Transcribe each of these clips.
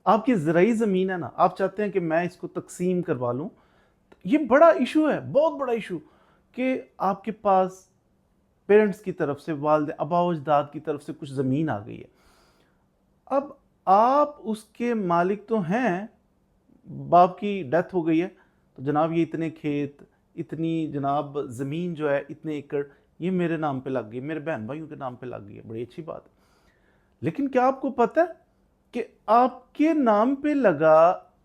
आपकी ज़राई ज़मीन है ना, आप चाहते हैं कि मैं इसको तकसीम करवा लूँ, ये बड़ा इशू है, बहुत बड़ा इशू, कि आपके पास पेरेंट्स की तरफ से, वालिद आबा अजदाद की तरफ से कुछ ज़मीन आ गई है। अब आप उसके मालिक तो हैं, बाप की डेथ हो गई है, तो जनाब ये इतने खेत, इतनी जनाब ज़मीन जो है, इतने एकड़, ये मेरे नाम पे लग गई, मेरे बहन भाइयों के नाम पे लग गई है, बड़ी अच्छी बात है। लेकिन क्या आपको पता है कि आपके नाम पे लगा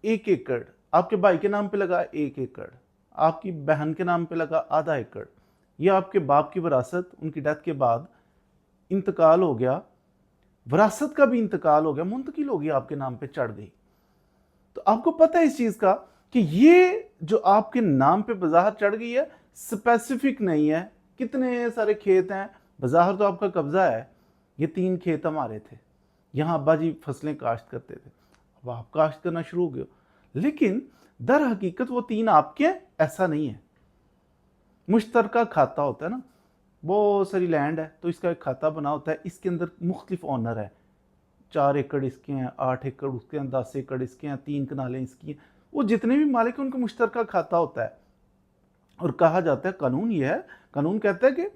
1 एकड़, आपके भाई के नाम पे लगा 1 एकड़, आपकी बहन के नाम पे लगा आधा एकड़, ये आपके बाप की विरासत, उनकी डेथ के बाद इंतकाल हो गया, विरासत का भी इंतकाल हो गया, मुंतकिल हो गया, आपके नाम पे चढ़ गई। तो आपको पता है इस चीज का कि ये जो आपके नाम पे बज़ाहर चढ़ गई है, स्पेसिफिक नहीं है। कितने सारे खेत हैं, बज़ाहर तो आपका कब्जा है, ये 3 खेत हमारे थे, यहाँ अब्बा जी फसलें काश्त करते थे, अब आप काश्त करना शुरू हो गए, लेकिन दर हकीकत वो 3 आपके हैं, ऐसा नहीं है। मुश्तरका खाता होता है ना, बहुत सारी लैंड है तो इसका एक खाता बना होता है, इसके अंदर मुख्तलिफ ऑनर है, 4 एकड़ इसके हैं, 8 एकड़ उसके हैं, 10 एकड़ इसके हैं, 3 कनालें इसकी हैं, वो जितने भी मालिक हैं उनका मुश्तरका खाता होता है। और कहा जाता है, कानून ये है, कानून कहता है कि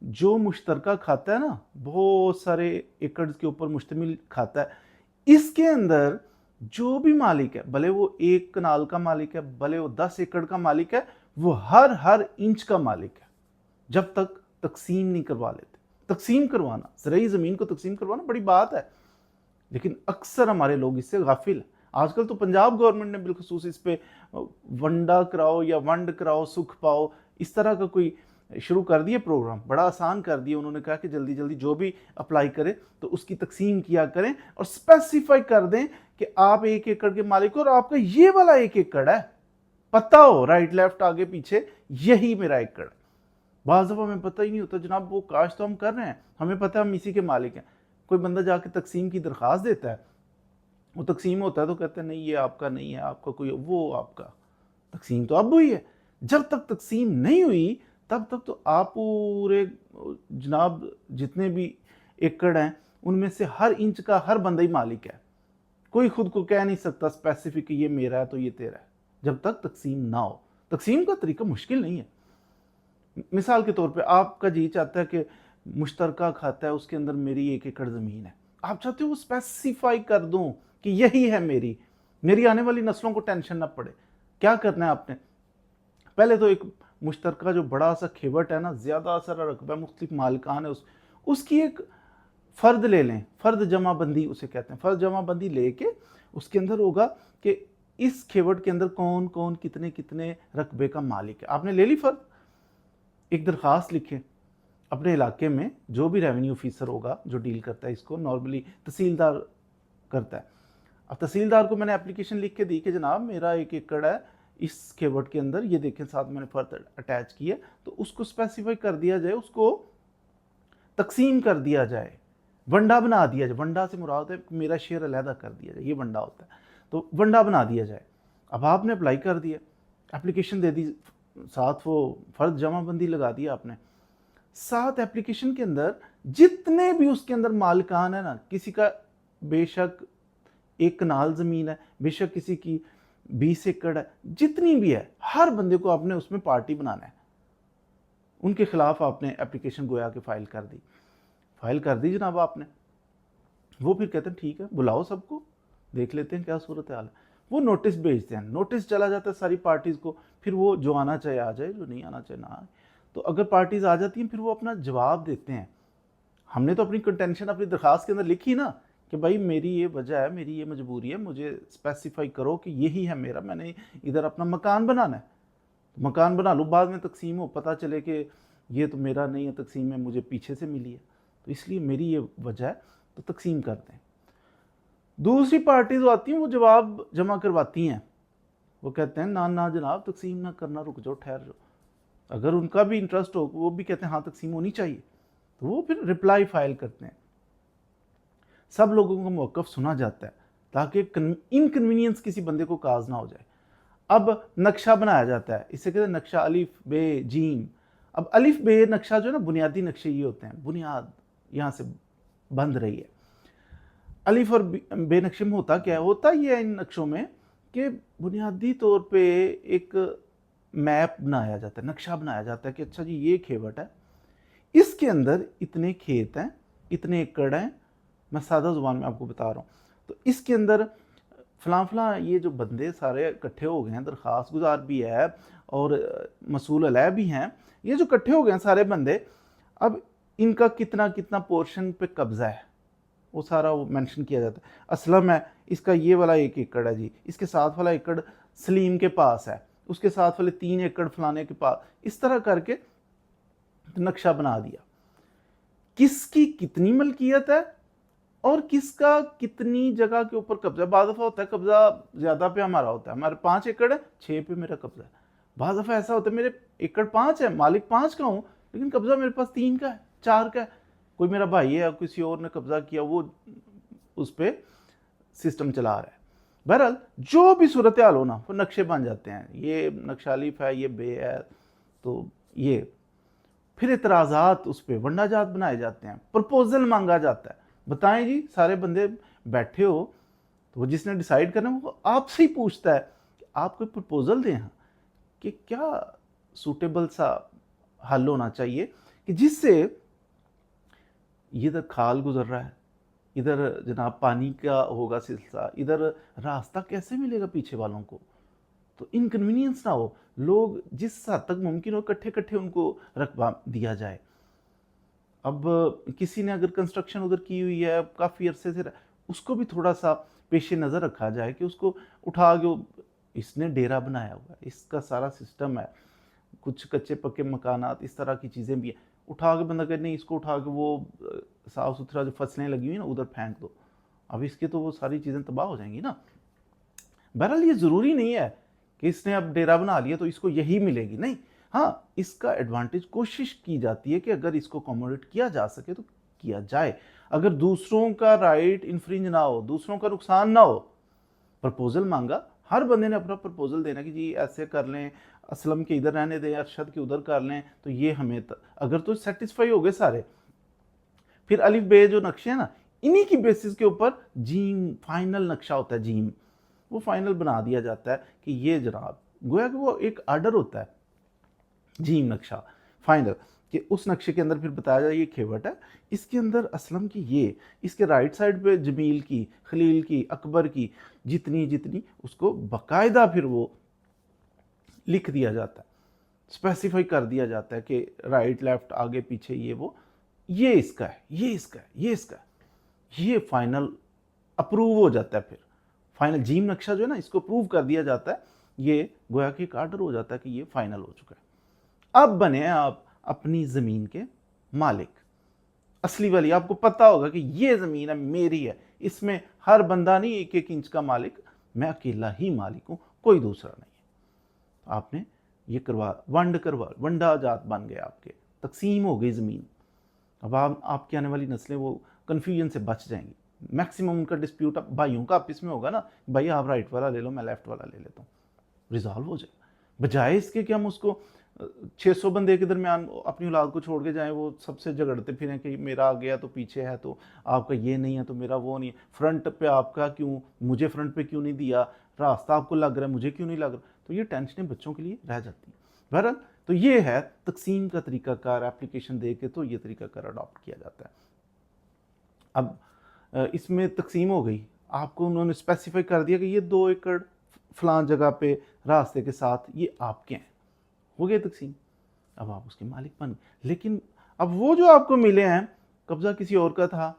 जो मुश्तरका खाता है ना, बहुत सारे एकड़ के ऊपर मुश्तमिल खाता है, इसके अंदर जो भी मालिक है, भले वो 1 कनाल का मालिक है, भले वो 10 एकड़ का मालिक है, वो हर इंच का मालिक है, जब तक तकसीम नहीं करवा लेते। तकसीम करवाना, ज़राई ज़मीन को तकसीम करवाना बड़ी बात है, लेकिन अक्सर हमारे लोग इससे गाफिल हैं। आजकल तो पंजाब गवर्नमेंट ने बिलखसूस इस पे वंडा कराओ या वंड कराओ सुख पाओ, इस तरह का कोई शुरू कर दिए प्रोग्राम, बड़ा आसान कर दिया। उन्होंने कहा कि जल्दी जल्दी जो भी अप्लाई करे तो उसकी तकसीम किया करें और स्पेसिफाई कर दें कि आप 1 एकड़ के मालिक हो और आपका ये वाला 1 एकड़ है, पता हो राइट लेफ्ट आगे पीछे, यही मेरा एकड़। बाज़ दफ़ा हमें पता ही नहीं होता जनाब, वो काश तो हम कर रहे हैं, हमें पता है हम इसी के मालिक हैं। कोई बंदा जाके तकसीम की दरख्वास्त देता है, वो तकसीम होता है तो कहते हैं नहीं ये आपका नहीं है, आपका कोई, वो आपका। तकसीम तो अब हुई है, जब तक तकसीम नहीं हुई तब तक तो आप पूरे जनाब जितने भी एकड़ हैं उनमें से हर इंच का हर बंदा ही मालिक है। कोई खुद को कह नहीं सकता स्पेसिफिक ये मेरा है तो ये तेरा है, जब तक तकसीम ना हो। तकसीम का तरीका मुश्किल नहीं है। मिसाल के तौर पे आपका जी चाहता है कि मुश्तरका खाता है, उसके अंदर मेरी 1 एकड़ ज़मीन है, आप चाहते हो वो स्पेसिफाई कर दूं कि यही है मेरी आने वाली नस्लों को टेंशन ना पड़े। क्या करना है आपने, पहले तो एक मुश्तरका जो बड़ा सा खेवट है ना, ज़्यादा सारा रकबा मुख्तलिफ मालिकान है, उसकी एक फ़र्द ले लें, फ़र्द जमाबंदी उसे कहते हैं। फ़र्द जमाबंदी लेके उसके अंदर होगा कि इस खेवट के अंदर कौन कौन कितने कितने रकबे का मालिक है। आपने ले ली फ़र्द, एक दरख्वास्त लिखें अपने इलाके में, जो भी रेवेन्यू ऑफिसर होगा जो डील करता है इसको, नॉर्मली तहसीलदार करता है। अब तहसीलदार को मैंने एप्लीकेशन लिख के दी कि जनाब मेरा 1 एकड़ है इस खेवट के अंदर, ये देखें साथ मैंने फर्द अटैच किया, तो उसको स्पेसिफाई कर दिया जाए, उसको तकसीम कर दिया जाए, वंडा बना दिया जाए। वंडा से मुराद है मेरा शेयर अलहदा कर दिया जाए, ये वंडा होता है, तो वंडा बना दिया जाए। अब आपने अप्लाई कर दिया, एप्लीकेशन दे दी, साथ वो फर्द जमाबंदी लगा दिया आपने, साथ एप्लीकेशन के अंदर जितने भी उसके अंदर मालिकान है ना, किसी का बेशक 1 कनाल ज़मीन है, बेशक किसी की 20 एकड़ है, जितनी भी है, हर बंदे को आपने उसमें पार्टी बनाना है। उनके खिलाफ आपने एप्लीकेशन गोया के फाइल कर दी जनाब आपने। वो फिर कहते हैं ठीक है बुलाओ सबको, देख लेते हैं क्या सूरत हाल है। वो नोटिस भेजते हैं, नोटिस चला जाता है सारी पार्टीज़ को, फिर वो जो आना चाहे आ जाए, जो नहीं आना चाहे ना आए। तो अगर पार्टीज़ आ जाती हैं फिर वो अपना जवाब देते हैं। हमने तो अपनी कंटेंशन अपनी दरख्वास्त के अंदर लिखी ना कि भाई मेरी ये वजह है, मेरी ये मजबूरी है, मुझे स्पेसिफाई करो कि यही है मेरा, मैंने इधर अपना मकान बनाना है, मकान बना लो, बाद में तकसीम हो पता चले कि ये तो मेरा नहीं है, तकसीम है मुझे पीछे से मिली है, तो इसलिए मेरी ये वजह है, तो तकसीम कर दें। दूसरी पार्टी जो आती हैं वो जवाब जमा करवाती हैं, वो कहते हैं ना ना जनाब तकसीम ना करना, रुक जाओ ठहर जाओ। अगर उनका भी इंटरेस्ट हो वो भी कहते हैं हाँ तकसीम होनी चाहिए, तो वो फिर रिप्लाई फाइल करते हैं। सब लोगों का मौक़िफ़ सुना जाता है ताकि इनकन्वीनियंस किसी बंदे को काज ना हो जाए। अब नक्शा बनाया जाता है, इसे कहते हैं नक्शा अलिफ बे जीम। अब अलिफ बे नक्शा जो है ना, बुनियादी नक्शे ये होते हैं, बुनियाद यहाँ से बंध रही है। अलिफ और बेनक्शे में होता क्या है, होता ये है इन नक्शों में कि बुनियादी तौर पे एक मैप बनाया जाता है, नक्शा बनाया जाता है कि अच्छा जी ये खेवट है, इसके अंदर इतने खेत हैं, इतने एकड़ हैं, मैं सादा ज़ुबान में आपको बता रहा हूँ। तो इसके अंदर फलां फलां ये जो बंदे सारे इकट्ठे हो गए हैं, दरख्वास्त गुजार भी है और मसूल अलह भी हैं, ये जो इकट्ठे हो गए हैं सारे बंदे, अब इनका कितना कितना पोर्शन पे कब्जा है वो सारा वो मेंशन किया जाता है। असलम है, इसका ये वाला 1 एकड़ है जी, इसके साथ वाला एकड़ सलीम के पास है, उसके साथ वाले 3 एकड़ फलाने के पास, इस तरह करके नक्शा बना दिया। किसकी कितनी मलकियत है और किसका कितनी जगह के ऊपर कब्जा। बाद दफ़ा होता है कब्जा ज़्यादा पे हमारा होता है, हमारे 5 एकड़ है, 6 पे मेरा कब्जा है। बाद दफ़ा ऐसा होता है मेरे एकड़ 5 है, मालिक 5 का हूँ, लेकिन कब्जा मेरे पास 3 का है, 4 का है, कोई मेरा भाई है, किसी और ने कब्जा किया, वो उस पर सिस्टम चला रहा है। बहरहाल जो भी सूरत हाल हो ना, वो नक्शे बन जाते हैं, ये नक्शा अलिफ है, ये बे है, तो ये फिर इतराज़ात उस पर वंडाजात बनाए जाते हैं, प्रपोजल मांगा जाता है। बताएं जी, सारे बंदे बैठे हो, तो वो जिसने डिसाइड करना वो आपसे ही पूछता है कि आप कोई प्रपोजल दें कि क्या सूटेबल सा हल होना चाहिए कि जिससे इधर खाल गुजर रहा है, इधर जनाब पानी का होगा सिलसिला, इधर रास्ता कैसे मिलेगा पीछे वालों को, तो इनकन्वीनियंस ना हो, लोग जिस हद तक मुमकिन हो इकट्ठे इकट्ठे उनको रकबा दिया जाए। अब किसी ने अगर कंस्ट्रक्शन उधर की हुई है काफ़ी अरसे से, उसको भी थोड़ा सा पेश नज़र रखा जाए कि उसको उठा के, इसने डेरा बनाया हुआ है, इसका सारा सिस्टम है, कुछ कच्चे पक्के मकानात इस तरह की चीज़ें भी हैं, उठा के बंदा कहते नहीं, इसको उठा के वो साफ़ सुथरा जो फसलें लगी हुई ना उधर फेंक दो, अब इसके तो वो सारी चीज़ें तबाह हो जाएंगी ना। बहरहाल ये ज़रूरी नहीं है कि इसने अब डेरा बना लिया तो इसको यही मिलेगी, नहीं। हाँ, इसका एडवांटेज कोशिश की जाती है कि अगर इसको अकोमोडेट किया जा सके तो किया जाए, अगर दूसरों का राइट इन्फ्रिंज ना हो, दूसरों का नुकसान ना हो। प्रपोजल मांगा, हर बंदे ने अपना प्रपोजल देना कि जी ऐसे कर लें, असलम के इधर रहने दें, अरशद के उधर कर लें, तो ये हमें अगर तो सेटिस्फाई हो गए सारे, फिर अलिफ बे जो नक्शे हैं ना, इन्हीं की बेसिस के ऊपर जीम फाइनल नक्शा होता है, जीम वो फाइनल बना दिया जाता है कि ये जनाब गोया कि वो एक आर्डर होता है, जीम नक्शा फाइनल, कि उस नक्शे के अंदर फिर बताया जाए ये खेवट है, इसके अंदर असलम की ये, इसके राइट साइड पे जमील की, खलील की, अकबर की, जितनी जितनी उसको बाकायदा फिर वो लिख दिया जाता है, स्पेसिफाई कर दिया जाता है कि राइट लेफ्ट आगे पीछे ये वो, ये इसका है, ये इसका है, ये इसका है, ये फाइनल अप्रूव हो जाता है। फिर फाइनल जीम नक्शा जो है ना, इसको अप्रूव कर दिया जाता है, ये गोया कि एक आर्डर हो जाता है कि ये फाइनल हो चुका है। अब बने आप अपनी ज़मीन के मालिक, असली वाली, आपको पता होगा कि ये ज़मीन है मेरी है, इसमें हर बंदा नहीं 1-1 इंच का मालिक, मैं अकेला ही मालिक हूँ, कोई दूसरा नहीं है। आपने ये वंडा जात बन गए, आपके तकसीम हो गई ज़मीन। अब आपकी आने वाली नस्लें वो कन्फ्यूजन से बच जाएंगी। मैक्सिमम उनका डिस्प्यूट भाइयों का आपस में होगा ना, भाई आप राइट वाला ले लो, मैं लेफ्ट वाला ले लेता हूँ, रिजॉल्व हो जाएगा। बजाय इसके कि हम उसको 600 बंदे के दरमियान अपनी औलाद को छोड़ के जाएं, वो सबसे झगड़ते फिरें कि मेरा आ गया तो पीछे है, तो आपका ये नहीं है तो मेरा वो नहीं है, फ्रंट पे आपका क्यों, मुझे फ्रंट पे क्यों नहीं दिया, रास्ता आपको लग रहा है मुझे क्यों नहीं लग रहा, तो ये टेंशनें बच्चों के लिए रह जाती हैं। बहरहाल तो ये है तकसीम का तरीकाकार, एप्लीकेशन दे के तो ये तरीकाकार अडॉप्ट किया जाता है। अब इसमें तकसीम हो गई, आपको उन्होंने स्पेसिफाई कर दिया कि ये 2 एकड़ फलां जगह पे रास्ते के साथ ये आपके हैं, हो गए तकसीम, अब आप उसके मालिक बन गए। लेकिन अब वो जो आपको मिले हैं, कब्जा किसी और का था,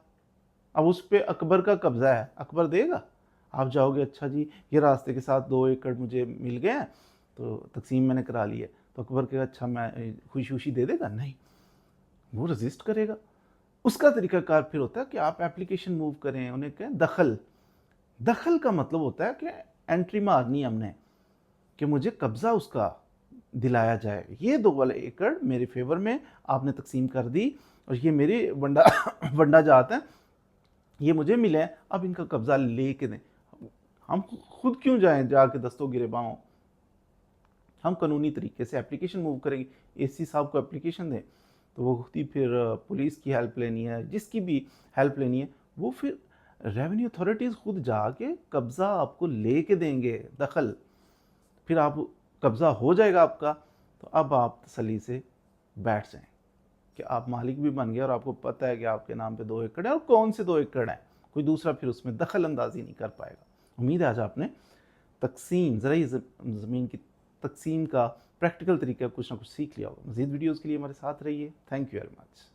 अब उस पर अकबर का कब्जा है, अकबर देगा? आप जाओगे, अच्छा जी ये रास्ते के साथ 2 एकड़ मुझे मिल गए हैं, तो तकसीम मैंने करा ली है, तो अकबर कहेगा अच्छा मैं खुशी खुशी दे देगा? नहीं, वो रजिस्ट करेगा। उसका तरीकाकार फिर होता है कि आप एप्लीकेशन मूव करें, उन्हें कहें दखल। दखल का मतलब होता है कि एंट्री मारनी हमने कि मुझे कब्जा उसका दिलाया जाए, ये 2 वाले एकड़ मेरे फेवर में आपने तकसीम कर दी और ये मेरी वंडा जात है, ये मुझे मिले हैं, अब इनका कब्जा ले के दें। हम खुद क्यों जाएं जाके दस्तों गिरेबाओं, हम कानूनी तरीके से एप्लीकेशन मूव करेंगे, एसी साहब को एप्लीकेशन दें, तो वो खुद ही फिर पुलिस की हेल्प लेनी है, जिसकी भी हेल्प लेनी है, वो फिर रेवेन्यू अथॉरिटीज़ खुद जाके कब्ज़ा आपको लेके देंगे, दखल। फिर आप कब्ज़ा हो जाएगा आपका, तो अब आप तसल्ली से बैठ जाएँ कि आप मालिक भी बन गए और आपको पता है कि आपके नाम पे 2 एकड़ है और कौन से 2 एकड़ हैं, कोई दूसरा फिर उसमें दखल अंदाज़ी नहीं कर पाएगा। उम्मीद है आज आपने तक़सीम, ज़रई ज़मीन की तक़सीम का प्रैक्टिकल तरीका कुछ ना कुछ सीख लिया होगा। मज़ीद वीडियोज़ के लिए हमारे साथ रहिए। Thank you very much.